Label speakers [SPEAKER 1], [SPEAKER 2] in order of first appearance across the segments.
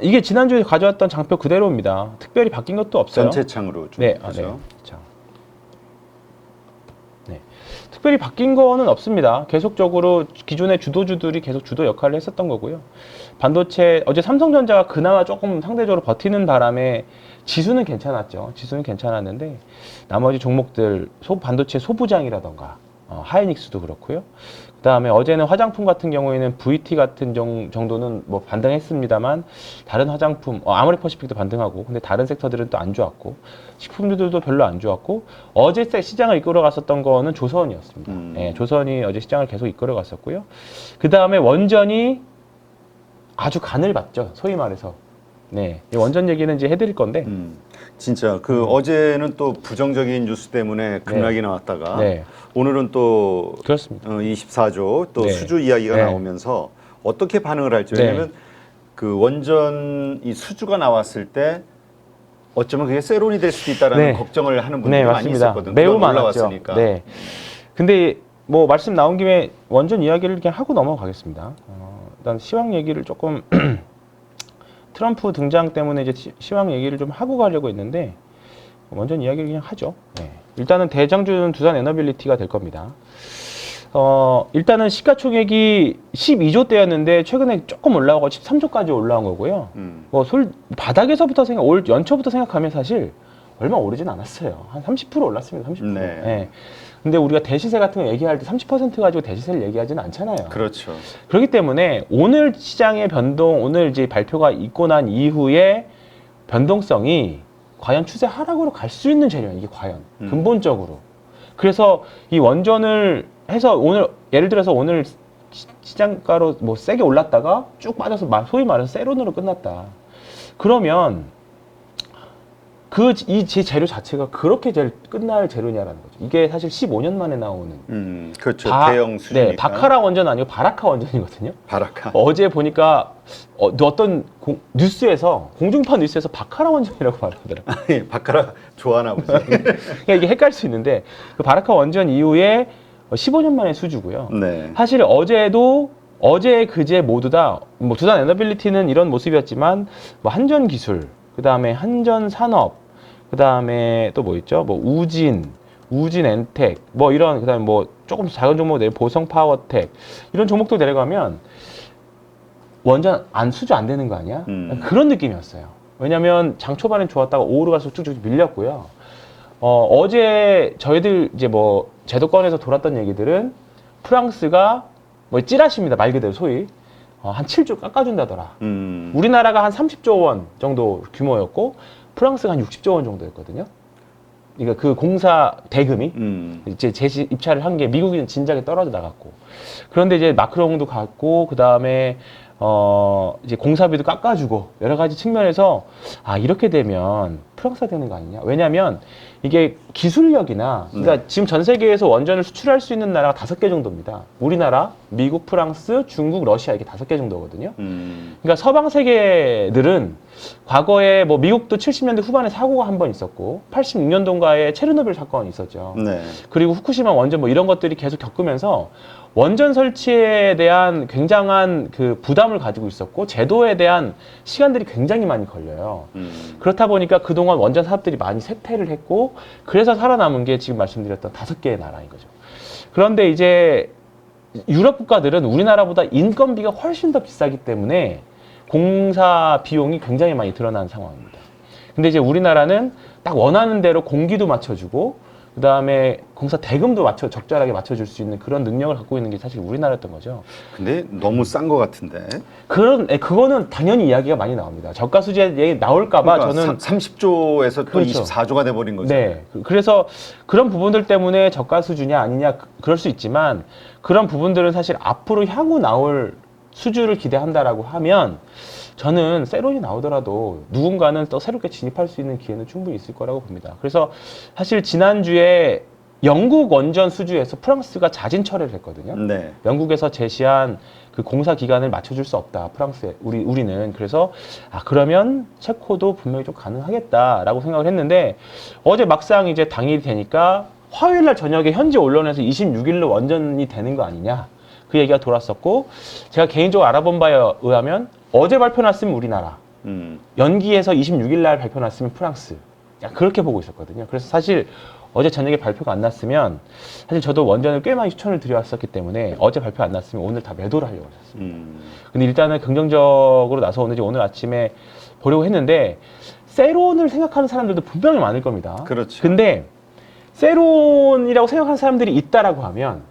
[SPEAKER 1] 이게 지난주에 가져왔던 장표 그대로입니다. 특별히 바뀐 것도 없어요.
[SPEAKER 2] 전체 창으로 좀
[SPEAKER 1] 네,
[SPEAKER 2] 보죠.
[SPEAKER 1] 네. 자. 네. 특별히 바뀐 거는 없습니다. 계속적으로 기존의 주도주들이 계속 주도 역할을 했었던 거고요. 반도체, 어제 삼성전자가 그나마 조금 상대적으로 버티는 바람에 지수는 괜찮았죠. 지수는 괜찮았는데 나머지 종목들, 반도체 소부장이라던가 하이닉스도 그렇고요. 그 다음에 어제는 화장품 같은 경우에는 VT 같은 정도는 뭐 반등했습니다만 다른 화장품, 아모레퍼시픽도 반등하고 근데 다른 섹터들은 또 안 좋았고 식품주들도 별로 안 좋았고 어제 시장을 이끌어갔었던 거는 조선이었습니다. 네, 조선이 어제 시장을 계속 이끌어갔었고요. 그 다음에 원전이 아주 간을 봤죠. 소위 말해서. 네, 이 원전 얘기는 이제 해드릴 건데.
[SPEAKER 2] 진짜 어제는 또 부정적인 뉴스 때문에 급락이 나왔다가
[SPEAKER 1] 네.
[SPEAKER 2] 오늘은 또
[SPEAKER 1] 그렇습니다.
[SPEAKER 2] 24조 또
[SPEAKER 1] 네.
[SPEAKER 2] 수주 이야기가
[SPEAKER 1] 네.
[SPEAKER 2] 나오면서 어떻게 반응을 할지.
[SPEAKER 1] 네.
[SPEAKER 2] 왜냐하면 그 원전 이 수주가 나왔을 때 어쩌면 그게 세론이 될 수도 있다라는
[SPEAKER 1] 네.
[SPEAKER 2] 걱정을 하는 분들이
[SPEAKER 1] 네,
[SPEAKER 2] 많이
[SPEAKER 1] 맞습니다.
[SPEAKER 2] 있었거든요.
[SPEAKER 1] 매우
[SPEAKER 2] 그건
[SPEAKER 1] 많았죠.
[SPEAKER 2] 올라왔으니까.
[SPEAKER 1] 네. 근데 뭐 말씀 나온 김에 원전 이야기를 그냥 하고 넘어가겠습니다. 일단 시황 얘기를 조금 트럼프 등장 때문에 이제 시황 얘기를 좀 하고 가려고 했는데 원전 이야기를 그냥 하죠. 네. 일단은 대장주는 두산 에너빌리티가 될 겁니다. 일단은 시가총액이 12조 대였는데 최근에 조금 올라오고 13조까지 올라온 거고요. 뭐 바닥에서부터 올 연초부터 생각하면 사실 얼마 오르진 않았어요. 한 30% 올랐습니다. 30%.
[SPEAKER 2] 네.
[SPEAKER 1] 네. 근데 우리가 대시세 같은 거 얘기할 때 30% 가지고 대시세를 얘기하지는 않잖아요.
[SPEAKER 2] 그렇죠.
[SPEAKER 1] 그렇기 때문에 오늘 시장의 변동, 오늘 이제 발표가 있고 난 이후에 변동성이 과연 추세 하락으로 갈 수 있는 재료예요. 이게 과연 근본적으로. 그래서 이 원전을 해서 오늘 예를 들어서 오늘 시장가로 뭐 세게 올랐다가 쭉 빠져서 소위 말해서 세론으로 끝났다. 그러면 이 재료 자체가 그렇게 끝날 재료냐라는 거죠. 이게 사실 15년 만에 나오는.
[SPEAKER 2] 그렇죠. 대형 수주니까.
[SPEAKER 1] 네, 바카라 원전 아니고 바라카 원전이거든요.
[SPEAKER 2] 바라카.
[SPEAKER 1] 어제 보니까 어떤 뉴스에서 공중파 뉴스에서 바카라 원전이라고 말하더라고요.
[SPEAKER 2] 바카라 좋아하나 보지.
[SPEAKER 1] 그러니까 이게 헷갈릴 수 있는데 그 바라카 원전 이후에 15년 만에 수주고요.
[SPEAKER 2] 네.
[SPEAKER 1] 사실 어제 그제 모두 다 뭐 두산 에너빌리티는 이런 모습이었지만 뭐 한전 기술, 그 다음에 한전 산업, 그 다음에 또 뭐 있죠? 뭐 우진 엔텍, 뭐 이런, 그 다음에 뭐 조금 작은 종목 내려 보성 파워텍, 이런 종목들 내려가면 원전 수주 안 되는 거 아니야? 그런 느낌이었어요. 왜냐면 장 초반엔 좋았다가 오르가서 쭉쭉 밀렸고요. 어제 저희들 이제 뭐 제도권에서 돌았던 얘기들은 프랑스가 뭐 찌라시입니다. 말 그대로 소위. 한 7조 깎아준다더라. 우리나라가 한 30조 원 정도 규모였고 프랑스가 한 60조 원 정도였거든요. 그러니까 그 공사 대금이 이제 입찰을 한 게 미국은 진작에 떨어져 나갔고, 그런데 이제 마크롱도 갔고 그 다음에 이제 공사비도 깎아주고 여러 가지 측면에서 이렇게 되면 프랑스가 되는 거 아니냐. 왜냐하면 이게 기술력이나 그러니까 지금 전 세계에서 원전을 수출할 수 있는 나라가 5개 정도입니다. 우리나라, 미국, 프랑스, 중국, 러시아 이게 5개 정도거든요. 그러니까 서방 세계들은 과거에 뭐 미국도 70년대 후반에 사고가 한 번 있었고 86년도인가에 체르노빌 사건이 있었죠.
[SPEAKER 2] 네.
[SPEAKER 1] 그리고 후쿠시마 원전 뭐 이런 것들이 계속 겪으면서 원전 설치에 대한 굉장한 그 부담을 가지고 있었고 제도에 대한 시간들이 굉장히 많이 걸려요. 그렇다 보니까 그동안 원전 사업들이 많이 쇠퇴를 했고 그래서 살아남은 게 지금 말씀드렸던 5개의 나라인 거죠. 그런데 이제 유럽 국가들은 우리나라보다 인건비가 훨씬 더 비싸기 때문에 공사 비용이 굉장히 많이 드러나는 상황입니다. 근데 이제 우리나라는 딱 원하는 대로 공기도 맞춰주고 그 다음에 공사 대금도 적절하게 맞춰줄 수 있는 그런 능력을 갖고 있는 게 사실 우리나라였던 거죠.
[SPEAKER 2] 근데 너무 싼 거 같은데.
[SPEAKER 1] 그거는 당연히 이야기가 많이 나옵니다. 저가 수제 얘기 나올까봐
[SPEAKER 2] 그러니까
[SPEAKER 1] 저는
[SPEAKER 2] 30조에서 또
[SPEAKER 1] 그렇죠.
[SPEAKER 2] 24조가 돼버린 거죠.
[SPEAKER 1] 네. 그래서 그런 부분들 때문에 저가 수주냐 아니냐 그럴 수 있지만 그런 부분들은 사실 앞으로 향후 나올 수주를 기대한다라고 하면 저는 세론이 나오더라도 누군가는 또 새롭게 진입할 수 있는 기회는 충분히 있을 거라고 봅니다. 그래서 사실 지난주에 영국 원전 수주에서 프랑스가 자진 철회를 했거든요.
[SPEAKER 2] 네.
[SPEAKER 1] 영국에서 제시한 그 공사 기간을 맞춰줄 수 없다. 프랑스에 우리는 그래서 그러면 체코도 분명히 좀 가능하겠다라고 생각을 했는데 어제 막상 이제 당일이 되니까 화요일날 저녁에 현지 언론에서 26일로 원전이 되는 거 아니냐 그 얘기가 돌았었고 제가 개인적으로 알아본 바에 의하면 어제 발표 났으면 우리나라,
[SPEAKER 2] 음.
[SPEAKER 1] 연기해서 26일 날 발표 났으면 프랑스. 그렇게 보고 있었거든요. 그래서 사실 어제 저녁에 발표가 안 났으면 사실 저도 원전을 꽤 많이 추천을 드려왔었기 때문에 어제 발표 안 났으면 오늘 다 매도를 하려고 했었습니다. 근데 일단은 긍정적으로 나서 오늘 아침에 보려고 했는데 세론을 생각하는 사람들도 분명히 많을 겁니다.
[SPEAKER 2] 그렇죠.
[SPEAKER 1] 근데 세론이라고 생각하는 사람들이 있다라고 하면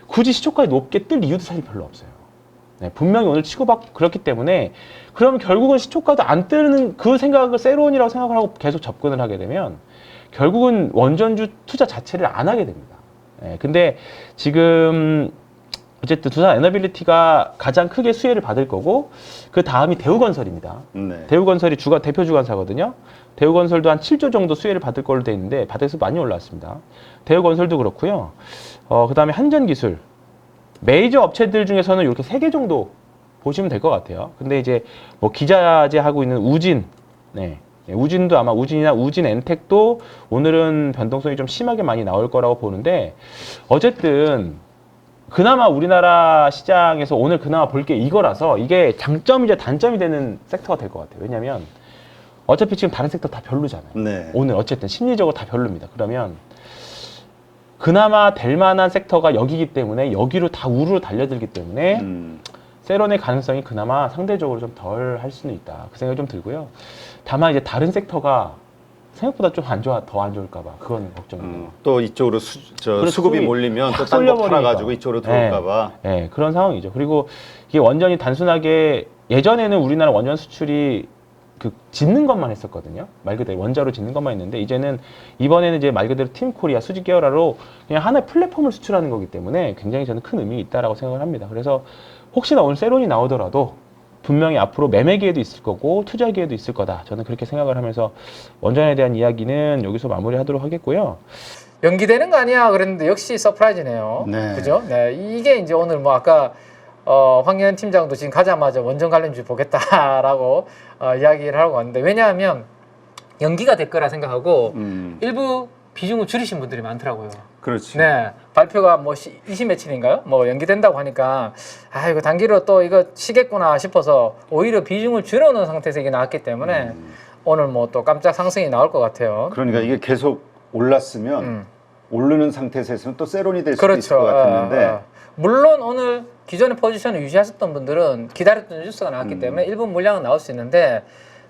[SPEAKER 1] 굳이 시초가가 높게 뜰 이유도 사실 별로 없어요. 네, 분명히 오늘 치고받고 그렇기 때문에 그러면 결국은 시초가도 안 뜨는 그 생각을 세론이라고 생각을 하고 계속 접근을 하게 되면 결국은 원전주 투자 자체를 안 하게 됩니다. 네, 근데 지금 어쨌든 두산 에너빌리티가 가장 크게 수혜를 받을 거고 그 다음이 대우건설입니다.
[SPEAKER 2] 네.
[SPEAKER 1] 대우건설이 대표 주관사거든요. 대우건설도 한 7조 정도 수혜를 받을 걸로 돼 있는데 바닥에서 많이 올라왔습니다. 대우건설도 그렇고요. 그 다음에 한전기술. 메이저 업체들 중에서는 이렇게 3개 정도 보시면 될 것 같아요. 근데 이제 뭐 기자재 하고 있는 우진, 우진도 아마 우진이나 우진 엔텍도 오늘은 변동성이 좀 심하게 많이 나올 거라고 보는데 어쨌든 그나마 우리나라 시장에서 오늘 그나마 볼 게 이거라서 이게 장점이자 단점이 되는 섹터가 될 것 같아요. 왜냐면 어차피 지금 다른 섹터 다 별로잖아요.
[SPEAKER 2] 네.
[SPEAKER 1] 오늘 어쨌든 심리적으로 다 별로입니다. 그러면 그나마 될 만한 섹터가 여기기 때문에 여기로 다 우르르 달려들기 때문에 세론의 가능성이 그나마 상대적으로 좀 덜 할 수는 있다. 그 생각이 좀 들고요. 다만 이제 다른 섹터가 생각보다 좀 더 안 좋을까봐 그건 걱정입니다.
[SPEAKER 2] 또 이쪽으로 수급이 몰리면 또 딴 거 팔아가지고 이쪽으로 들어올까봐.
[SPEAKER 1] 네, 그런 상황이죠. 그리고 이게 원전이 단순하게 예전에는 우리나라 원전 수출이 그 짓는 것만 했었거든요. 말 그대로 원자로 짓는 것만 했는데 이제는 이번에는 이제 말 그대로 팀 코리아 수직 계열화로 그냥 하나의 플랫폼을 수출하는 거기 때문에 굉장히 저는 큰 의미가 있다라고 생각을 합니다. 그래서 혹시나 오늘 세론이 나오더라도 분명히 앞으로 매매 기회도 있을 거고 투자 기회도 있을 거다. 저는 그렇게 생각을 하면서 원전에 대한 이야기는 여기서 마무리하도록 하겠고요.
[SPEAKER 3] 연기되는 거 아니야 그랬는데 역시 서프라이즈네요.
[SPEAKER 2] 네.
[SPEAKER 3] 그죠? 네, 이게 이제 오늘 뭐 아까 황교안 팀장도 지금 가자마자 원전 관련주 보겠다라고 이야기를 하고 왔는데 왜냐하면 연기가 될 거라 생각하고 일부 비중을 줄이신 분들이 많더라고요.
[SPEAKER 2] 그렇지.
[SPEAKER 3] 네, 발표가 뭐 20 며칠인가요? 뭐 연기된다고 하니까 이거 단기로 또 이거 치겠구나 싶어서 오히려 비중을 줄여놓은 상태에서 이게 나왔기 때문에 오늘 뭐 또 깜짝 상승이 나올 것 같아요.
[SPEAKER 2] 그러니까 이게 계속 올랐으면 오르는 상태에서 했으면 또 세론이 될 수도
[SPEAKER 3] 그렇죠.
[SPEAKER 2] 있을 것 같았는데
[SPEAKER 3] 물론 오늘 기존의 포지션을 유지하셨던 분들은 기다렸던 뉴스가 나왔기 때문에 일부 물량은 나올 수 있는데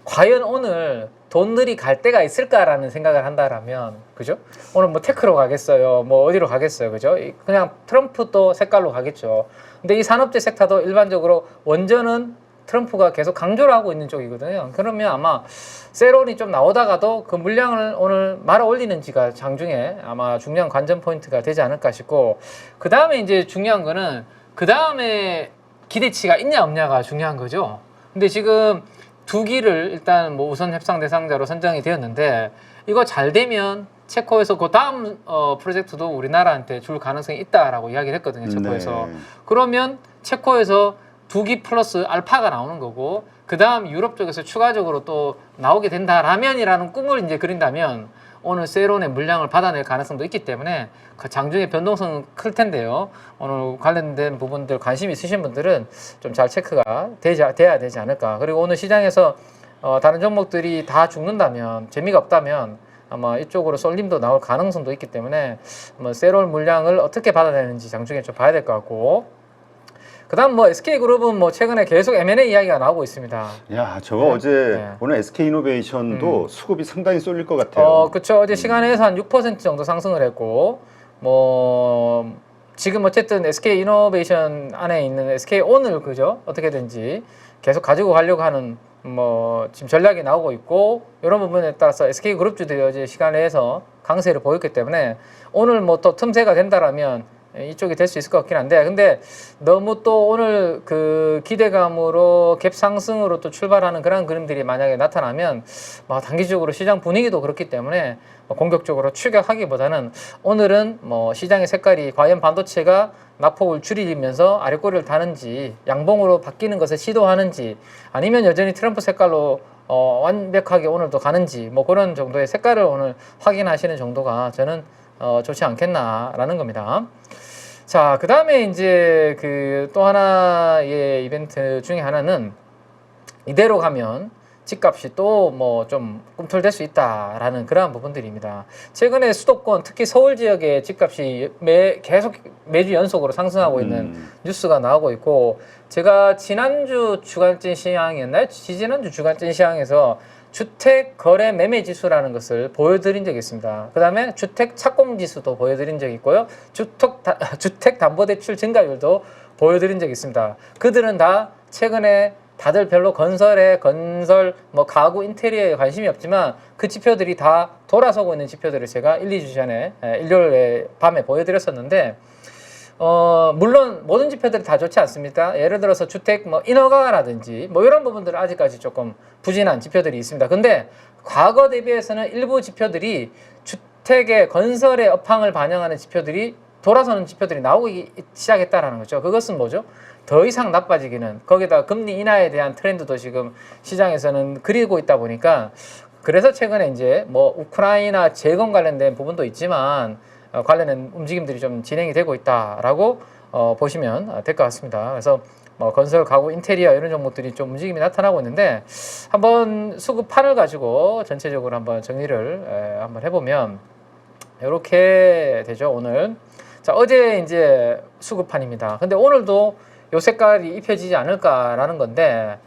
[SPEAKER 3] 과연 오늘 돈들이 갈 데가 있을까라는 생각을 한다라면 그죠? 오늘 뭐 테크로 가겠어요? 뭐 어디로 가겠어요? 그죠? 그냥 트럼프 또 색깔로 가겠죠. 근데 이 산업재 섹터도 일반적으로 원전은 트럼프가 계속 강조를 하고 있는 쪽이거든요. 그러면 아마 세론이 좀 나오다가도 그 물량을 오늘 말아 올리는지가 장중에 아마 중요한 관전 포인트가 되지 않을까 싶고 그 다음에 이제 중요한 거는 그 다음에 기대치가 있냐 없냐가 중요한 거죠. 근데 지금 2기를 일단 뭐 우선 협상 대상자로 선정이 되었는데 이거 잘 되면 체코에서 그 다음 프로젝트도 우리나라한테 줄 가능성이 있다라고 이야기를 했거든요. 체코에서.
[SPEAKER 2] 네.
[SPEAKER 3] 그러면 체코에서 2기 플러스 알파가 나오는 거고 그 다음 유럽 쪽에서 추가적으로 또 나오게 된다라면이라는 꿈을 이제 그린다면 오늘 세론의 물량을 받아낼 가능성도 있기 때문에 그 장중의 변동성은 클 텐데요. 오늘 관련된 부분들 관심 있으신 분들은 좀 잘 체크가 돼야 되지 않을까. 그리고 오늘 시장에서 다른 종목들이 다 죽는다면 재미가 없다면 아마 이쪽으로 쏠림도 나올 가능성도 있기 때문에 세론 물량을 어떻게 받아내는지 장중에 좀 봐야 될 것 같고 그다음 뭐 SK그룹은 뭐 최근에 계속 M&A 이야기가 나오고 있습니다.
[SPEAKER 2] 야, 저거 어제 오늘 SK이노베이션도 수급이 상당히 쏠릴 것 같아요.
[SPEAKER 3] 그렇죠. 어제 시간에서 한 6% 정도 상승을 했고 뭐 지금 어쨌든 SK이노베이션 안에 있는 SK온을 그죠? 어떻게든지 계속 가지고 가려고 하는 뭐 지금 전략이 나오고 있고 이런 부분에 따라서 SK그룹주들이 어제 시간에서 강세를 보였기 때문에 오늘 뭐 또 틈새가 된다라면 이쪽이 될 수 있을 것 같긴 한데 근데 너무 또 오늘 그 기대감으로 갭 상승으로 또 출발하는 그런 그림들이 만약에 나타나면 뭐 단기적으로 시장 분위기도 그렇기 때문에 공격적으로 추격하기보다는 오늘은 뭐 시장의 색깔이 과연 반도체가 낙폭을 줄이면서 아래꼬리를 다는지 양봉으로 바뀌는 것을 시도하는지 아니면 여전히 트럼프 색깔로 완벽하게 오늘도 가는지 뭐 그런 정도의 색깔을 오늘 확인하시는 정도가 저는 좋지 않겠나라는 겁니다. 자, 그 다음에 이제 그 또 하나의 이벤트 중에 하나는 이대로 가면 집값이 또 뭐 좀 꿈틀댈 수 있다라는 그러한 부분들입니다. 최근에 수도권 특히 서울 지역의 집값이 계속 매주 연속으로 상승하고 있는 뉴스가 나오고 있고, 제가 지난주 주간진 시황이었나요? 지지난주 주간진 시황에서 주택 거래 매매 지수라는 것을 보여드린 적이 있습니다. 그 다음에 주택 착공 지수도 보여드린 적이 있고요. 주택 담보대출 증가율도 보여드린 적이 있습니다. 그들은 다 최근에 다들 별로 건설, 뭐 가구 인테리어에 관심이 없지만 그 지표들이 다 돌아서고 있는 지표들을 제가 1, 2주 전에 일요일 밤에 보여드렸었는데, 물론 모든 지표들이 다 좋지 않습니다. 예를 들어서 주택 뭐 인허가라든지 뭐 이런 부분들은 아직까지 조금 부진한 지표들이 있습니다. 근데 과거 대비해서는 일부 지표들이 주택의 건설의 업황을 반영하는 지표들이 돌아서는 지표들이 나오기 시작했다라는 거죠. 그것은 뭐죠? 더 이상 나빠지기는, 거기다 금리 인하에 대한 트렌드도 지금 시장에서는 그리고 있다 보니까, 그래서 최근에 이제 뭐 우크라이나 재건 관련된 부분도 있지만 관련된 움직임들이 좀 진행이 되고 있다라고 보시면 될 것 같습니다. 그래서 뭐 건설, 가구, 인테리어 이런 종목들이 좀 움직임이 나타나고 있는데, 한번 수급판을 가지고 전체적으로 한번 정리를 한번 해보면 이렇게 되죠. 오늘 자, 어제 이제 수급판입니다. 근데 오늘도 요 색깔이 입혀지지 않을까라는 건데,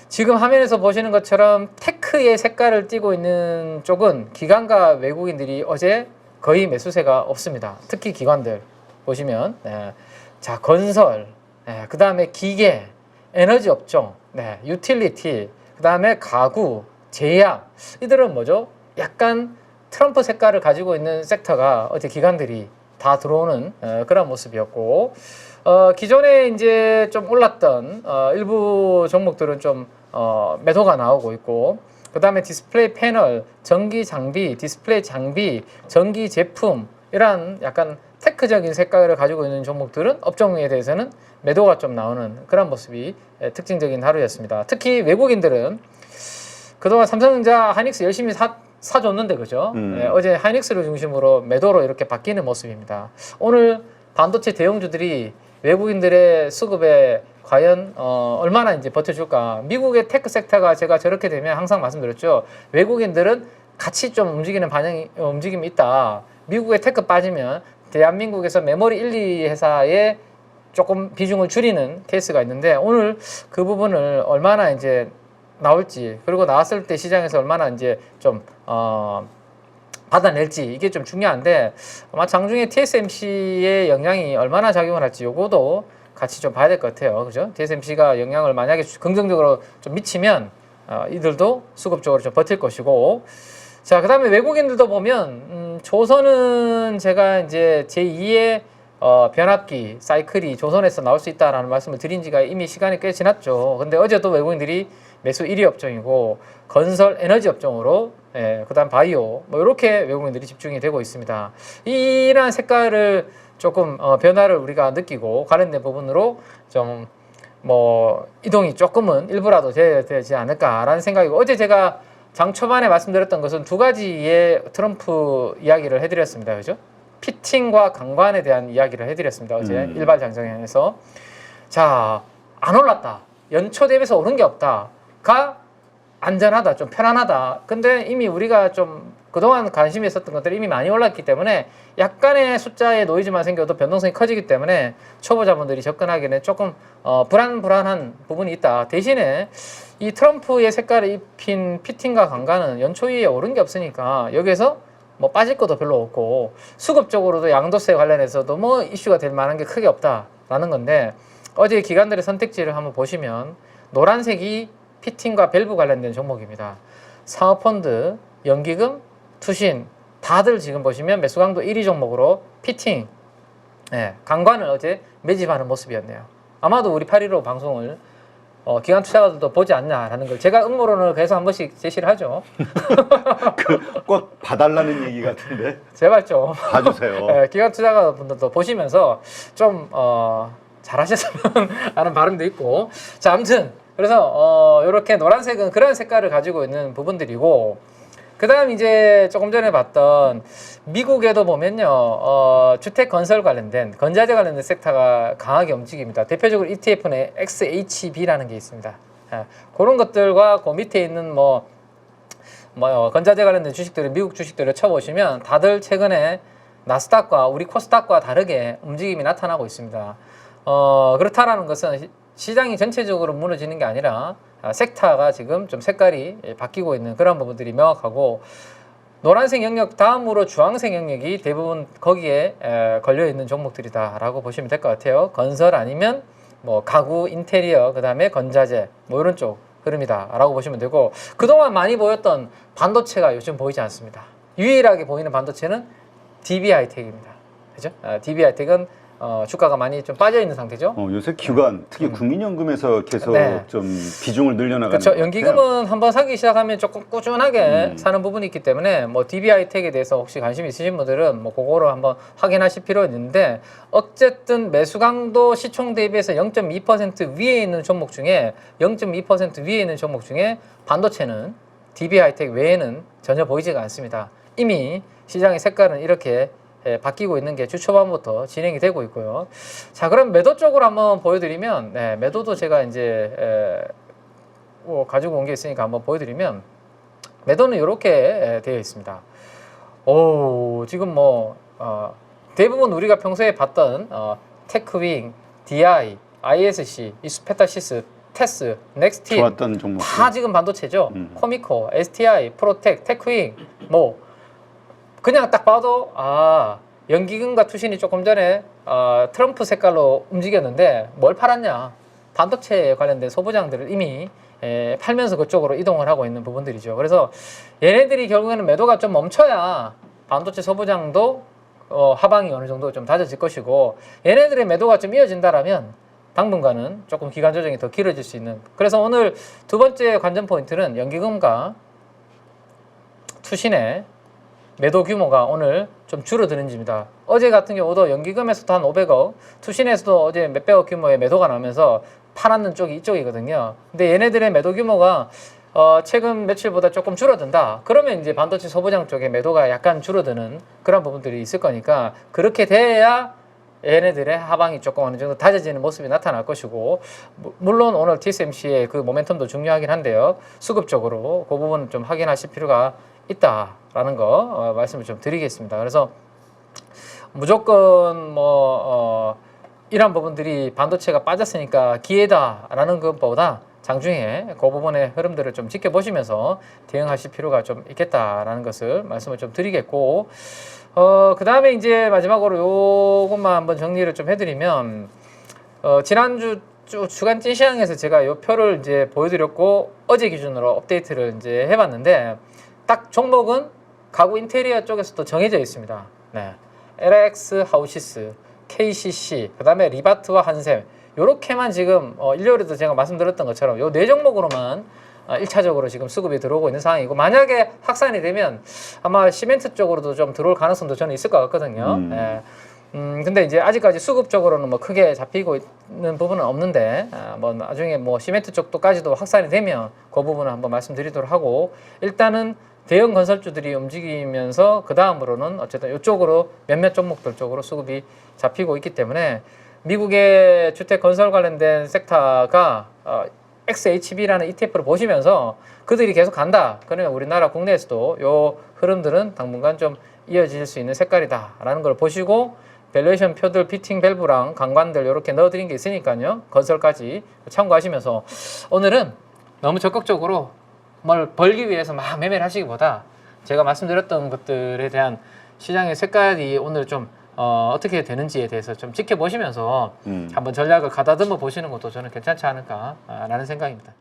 [SPEAKER 3] 지금 화면에서 보시는 것처럼 테크의 색깔을 띠고 있는 쪽은 기관과 외국인들이 어제 거의 매수세가 없습니다. 특히 기관들 보시면 자, 건설, 그 다음에 기계, 에너지 업종, 유틸리티, 그 다음에 가구, 제약, 이들은 뭐죠? 약간 트럼프 색깔을 가지고 있는 섹터가 어제 기관들이 다 들어오는 그런 모습이었고, 기존에 이제 좀 올랐던 일부 종목들은 좀 매도가 나오고 있고, 그 다음에 디스플레이 패널, 전기 장비, 디스플레이 장비, 전기 제품, 이런 약간 테크적인 색깔을 가지고 있는 종목들은 업종에 대해서는 매도가 좀 나오는 그런 모습이 특징적인 하루였습니다. 특히 외국인들은 그동안 삼성전자, 하이닉스 열심히 사줬는데, 그죠? 어제 하이닉스를 중심으로 매도로 이렇게 바뀌는 모습입니다. 오늘 반도체 대형주들이 외국인들의 수급에 과연 얼마나 이제 버텨줄까? 미국의 테크 섹터가 제가 저렇게 되면 항상 말씀드렸죠. 외국인들은 같이 좀 움직이는 움직임이 있다. 미국의 테크 빠지면 대한민국에서 메모리 1, 2 회사에 조금 비중을 줄이는 케이스가 있는데, 오늘 그 부분을 얼마나 이제 나올지, 그리고 나왔을 때 시장에서 얼마나 이제 좀 받아낼지, 이게 좀 중요한데, 아마 장중에 TSMC의 영향이 얼마나 작용을 할지 요거도 같이 좀 봐야 될 것 같아요. 그죠? TSMC가 영향을 만약에 긍정적으로 좀 미치면 이들도 수급적으로 좀 버틸 것이고, 자, 그 다음에 외국인들도 보면 조선은 제가 이제 제2의 변압기 사이클이 조선에서 나올 수 있다라는 말씀을 드린 지가 이미 시간이 꽤 지났죠. 근데 어제도 외국인들이 매수 1위 업종이고, 건설 에너지 업종으로, 그 다음 바이오, 뭐 이렇게 외국인들이 집중이 되고 있습니다. 이러한 색깔을 조금 변화를 우리가 느끼고 관련된 부분으로 좀 뭐 이동이 조금은 일부라도 되지 않을까라는 생각이고, 어제 제가 장 초반에 말씀드렸던 것은 두 가지의 트럼프 이야기를 해드렸습니다. 그죠? 피팅과 강관에 대한 이야기를 해드렸습니다. 어제 일발 장정에서. 자, 안 올랐다. 연초 대비해서 오른 게 없다.가 안전하다, 좀 편안하다. 근데 이미 우리가 좀 그동안 관심이 있었던 것들이 이미 많이 올랐기 때문에 약간의 숫자의 노이즈만 생겨도 변동성이 커지기 때문에 초보자분들이 접근하기에는 조금 불안한 부분이 있다. 대신에 이 트럼프의 색깔을 입힌 피팅과 강간은 연초에 오른 게 없으니까 여기에서 뭐 빠질 것도 별로 없고, 수급적으로도 양도세 관련해서도 뭐 이슈가 될 만한 게 크게 없다라는 건데, 어제 기관들의 선택지를 한번 보시면 노란색이 피팅과 밸브 관련된 종목입니다. 사모펀드, 연기금, 투신 다들 지금 보시면 매수 강도 1위 종목으로 피팅, 강관을 어제 매집하는 모습이었네요. 아마도 우리 8.15 방송을 기관 투자가들도 보지 않냐라는 걸 제가 음모론을 계속 한 번씩 제시를 하죠.
[SPEAKER 2] 꼭 봐달라는 얘기 같은데.
[SPEAKER 3] 제발 좀
[SPEAKER 2] 봐주세요.
[SPEAKER 3] 기관 투자가분들도 보시면서 좀 잘하셨으면 하는 바람도 있고, 자, 아무튼 그래서 이렇게 노란색은 그런 색깔을 가지고 있는 부분들이고, 그 다음 이제 조금 전에 봤던 미국에도 보면요, 주택 건설 관련된, 건자재 관련된 섹터가 강하게 움직입니다. 대표적으로 ETF는 XHB라는 게 있습니다. 그런 것들과 그 밑에 있는 뭐 건자재 관련된 주식들을 미국 주식들을 쳐보시면 다들 최근에 나스닥과 우리 코스닥과 다르게 움직임이 나타나고 있습니다. 그렇다라는 것은 시장이 전체적으로 무너지는 게 아니라 섹터가 지금 좀 색깔이 바뀌고 있는 그런 부분들이 명확하고 노란색 영역 다음으로 주황색 영역이 대부분 거기에 걸려 있는 종목들이다라고 보시면 될 것 같아요. 건설 아니면 뭐 가구, 인테리어, 그다음에 건자재 뭐 이런 쪽 흐름이다라고 보시면 되고 그동안 많이 보였던 반도체가 요즘 보이지 않습니다. 유일하게 보이는 반도체는 DB하이텍입니다. 그죠? DB하이텍은 주가가 많이 좀 빠져 있는 상태죠.
[SPEAKER 2] 요새 기관, 특히 국민연금에서 계속
[SPEAKER 3] 네.
[SPEAKER 2] 좀 비중을 늘려나가는
[SPEAKER 3] 그렇죠.
[SPEAKER 2] 것 같아요.
[SPEAKER 3] 연기금은 한번 사기 시작하면 조금 꾸준하게 사는 부분이 있기 때문에 뭐 DB하이텍에 대해서 혹시 관심 있으신 분들은 뭐 그거를 한번 확인하실 필요가 있는데 어쨌든 매수 강도 시총 대비해서 0.2% 위에 있는 종목 중에 0.2% 위에 있는 종목 중에 반도체는 DB하이텍 외에는 전혀 보이지가 않습니다. 이미 시장의 색깔은 이렇게 바뀌고 있는 게 주 초반부터 진행이 되고 있고요. 자, 그럼 매도 쪽으로 한번 보여드리면, 매도도 제가 이제 가지고 온 게 있으니까 한번 보여드리면, 매도는 이렇게 되어 있습니다. 지금 뭐 대부분 우리가 평소에 봤던 테크윙, DI, ISC, 이스페타시스, 테스, 넥스팀
[SPEAKER 2] 좋았던 종목
[SPEAKER 3] 다 지금 반도체죠. 코미코, STI, 프로텍, 테크윙 뭐 그냥 딱 봐도 연기금과 투신이 조금 전에 트럼프 색깔로 움직였는데 뭘 팔았냐? 반도체에 관련된 소부장들을 이미 팔면서 그쪽으로 이동을 하고 있는 부분들이죠. 그래서 얘네들이 결국에는 매도가 좀 멈춰야 반도체 소부장도 하방이 어느 정도 좀 다져질 것이고 얘네들의 매도가 좀 이어진다라면 당분간은 조금 기간 조정이 더 길어질 수 있는. 그래서 오늘 두 번째 관전 포인트는 연기금과 투신의 매도 규모가 오늘 좀 줄어드는지입니다. 어제 같은 경우도 연기금에서도 한 500억, 투신에서도 어제 몇백억 규모의 매도가 나오면서 팔았는 쪽이 이쪽이거든요. 근데 얘네들의 매도 규모가 최근 며칠보다 조금 줄어든다. 그러면 이제 반도체 소부장 쪽에 매도가 약간 줄어드는 그런 부분들이 있을 거니까 그렇게 돼야 얘네들의 하방이 조금 어느 정도 다져지는 모습이 나타날 것이고 물론 오늘 TSMC의 그 모멘텀도 중요하긴 한데요. 수급적으로 그 부분은 좀 확인하실 필요가 있다라는 거 말씀을 좀 드리겠습니다. 그래서 무조건 이런 부분들이 반도체가 빠졌으니까 기회다라는 것보다 장중에 그 부분의 흐름들을 좀 지켜보시면서 대응하실 필요가 좀 있겠다라는 것을 말씀을 좀 드리겠고 그 다음에 이제 마지막으로 요것만 한번 정리를 좀 해드리면 지난주 주간 찐시황에서 제가 요 표를 이제 보여드렸고 어제 기준으로 업데이트를 이제 해봤는데 딱 종목은 가구 인테리어 쪽에서도 정해져 있습니다. LX 하우시스, KCC, 그 다음에 리바트와 한샘 요렇게만 지금 일요일에도 제가 말씀드렸던 것처럼 요 네 종목으로만 1차적으로 지금 수급이 들어오고 있는 상황이고 만약에 확산이 되면 아마 시멘트 쪽으로도 좀 들어올 가능성도 저는 있을 것 같거든요. 근데 이제 아직까지 수급적으로는 뭐 크게 잡히고 있는 부분은 없는데 뭐 나중에 뭐 시멘트 쪽도까지도 확산이 되면 그 부분을 한번 말씀드리도록 하고 일단은 대형 건설주들이 움직이면서 그 다음으로는 어쨌든 이쪽으로 몇몇 종목들 쪽으로 수급이 잡히고 있기 때문에 미국의 주택 건설 관련된 섹터가 XHB라는 ETF를 보시면서 그들이 계속 간다. 그러면 우리나라 국내에서도 요 흐름들은 당분간 좀 이어질 수 있는 색깔이다라는 걸 보시고 밸류에이션 표들, 피팅 밸브랑 강관들 이렇게 넣어드린 게 있으니까요. 건설까지 참고하시면서 오늘은 너무 적극적으로 뭘 벌기 위해서 막 매매를 하시기보다 제가 말씀드렸던 것들에 대한 시장의 색깔이 오늘 좀 어떻게 되는지에 대해서 좀 지켜보시면서 한번 전략을 가다듬어 보시는 것도 저는 괜찮지 않을까라는 생각입니다.